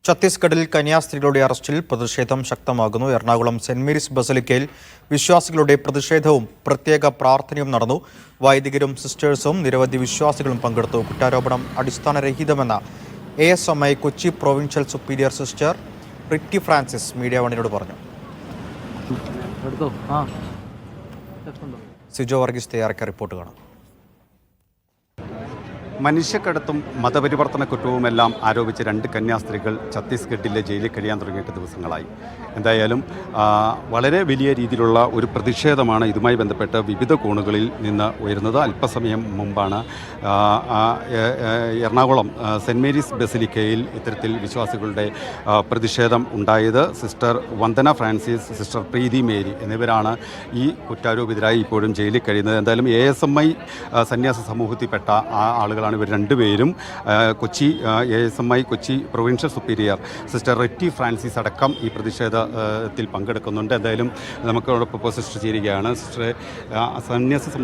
ഛത്തീസ്ഗഡിൽ കന്യാസ്ത്രീകളുടെ അറസ്റ്റിൽ പ്രതിഷേധം ശക്തമാകുന്നു. എറണാകുളം സെന്റ് മേരീസ് ബസലിക്കയിൽ വിശ്വാസികളുടെ പ്രതിഷേധവും പ്രത്യേക പ്രാർത്ഥനയും നടന്നു. വൈദികരും സിസ്റ്റേഴ്സും നിരവധി വിശ്വാസികളും പങ്കെടുത്തു. കുറ്റാരോപണം അടിസ്ഥാനരഹിതമെന്ന ASMI Kochi provincial superior sister Ritty Francis media വണിനോട് പറഞ്ഞു. സിജോ വർഗീസ് തയ്യാറാക്കിയ റിപ്പോർട്ട് കാണാം. മനുഷ്യക്കടത്തും മതപരിവർത്തന കുറ്റവുമെല്ലാം ആരോപിച്ച് 2 കന്യാസ്ത്രീകൾ ഛത്തീസ്ഗഡിലെ ജയിലിൽ കഴിയാൻ തുടങ്ങിയിട്ട് ദിവസങ്ങളായി. എന്തായാലും വളരെ വലിയ രീതിയിലുള്ള ഒരു പ്രതിഷേധമാണ് ഇതുമായി ബന്ധപ്പെട്ട് വിവിധ കോണുകളിൽ നിന്ന് ഉയരുന്നത്. അല്പസമയം മുമ്പാണ് എറണാകുളം സെൻറ്റ് മേരീസ് ബസിലിക്കയിൽ ഇത്തരത്തിൽ വിശ്വാസികളുടെ പ്രതിഷേധം ഉണ്ടായത്. സിസ്റ്റർ വന്ദന ഫ്രാൻസിസ്, സിസ്റ്റർ പ്രീതി മേരി എന്നിവരാണ് ഈ കുറ്റാരോപിതരായി ഇപ്പോഴും ജയിലിൽ കഴിയുന്നത്. എന്തായാലും ASMI സന്യാസ സമൂഹത്തിൽപ്പെട്ട ആളുകളാണ് ഇവർ രണ്ടുപേരും. Kochi ASMI Kochi provincial superior sister Ritty Francis അടക്കം ഈ പ്രതിഷേധത്തിൽ പങ്കെടുക്കുന്നുണ്ട്. എന്തായാലും നമുക്കോടൊപ്പം ഇപ്പോൾ സിസ്റ്റർ ചേരുകയാണ്. സിസ്റ്ററെ,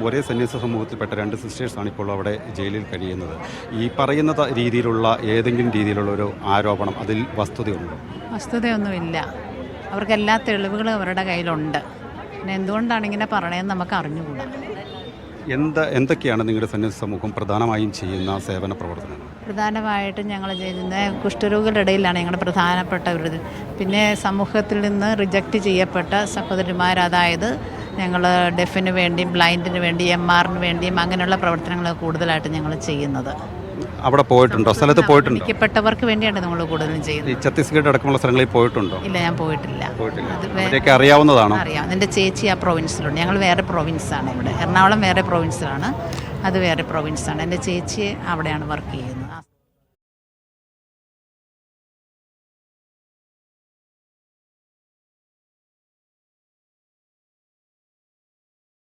ഒരേ സന്യാസ സമൂഹത്തിൽപ്പെട്ട 2 സിസ്റ്റേഴ്സാണ് ഇപ്പോൾ അവിടെ ജയിലിൽ കഴിയുന്നത്. ഈ പറയുന്ന രീതിയിലുള്ള ഏതെങ്കിലും രീതിയിലുള്ള ഒരു ആരോപണം അതിൽ വസ്തുതയുണ്ടോ? വസ്തുതയൊന്നുമില്ല. അവർക്ക് എല്ലാ തെളിവുകളും അവരുടെ കയ്യിലുണ്ട്. പിന്നെ എന്തുകൊണ്ടാണ് ഇങ്ങനെ പറയണതെന്ന് നമുക്ക് അറിഞ്ഞുകൂടാ. എന്തൊക്കെയാണ് നിങ്ങളുടെ സന്യാസ സമൂഹം പ്രധാനമായും ചെയ്യുന്ന സേവന പ്രവർത്തനങ്ങൾ? പ്രധാനമായിട്ടും ഞങ്ങൾ ചെയ്യുന്ന കുഷ്ഠരോഗികളുടെ ഇടയിലാണ് ഞങ്ങളുടെ പ്രധാനപ്പെട്ട ഒരു. പിന്നെ സമൂഹത്തിൽ നിന്ന് റിജക്റ്റ് ചെയ്യപ്പെട്ട സഹോദരിമാർ, അതായത് ഞങ്ങൾ ഡെഫിന് വേണ്ടിയും ബ്ലൈൻഡിന് വേണ്ടിയും MRന് വേണ്ടിയും അങ്ങനെയുള്ള പ്രവർത്തനങ്ങൾ കൂടുതലായിട്ട് ഞങ്ങൾ ചെയ്യുന്നത്. അവിടെ പോയിട്ടുണ്ടോ? സ്ഥലത്ത് പോയിട്ടുണ്ടോ? മിക്കപ്പെട്ടവർക്ക് വേണ്ടിയാണ് നമ്മൾ കൂടുതലും ചെയ്യുന്നത്. ഈ ഛത്തീസ്ഗഡ് അടക്കമുള്ള സ്ഥലങ്ങളിൽ പോയിട്ടുണ്ടോ? ഇല്ല, ഞാൻ പോയിട്ടില്ല. അവരെയൊക്കെ അറിയാവുന്നതാണോ? അറിയാം. എൻ്റെ ചേച്ചി ആ പ്രൊവിൻസിലുണ്ട്. ഞങ്ങൾ വേറെ പ്രൊവിൻസാണ്. ഇവിടെ എറണാകുളം വേറെ പ്രൊവിൻസിലാണ്, അത് വേറെ പ്രൊവിൻസാണ്. എൻ്റെ ചേച്ചി അവിടെയാണ് വർക്ക് ചെയ്യുന്നത്.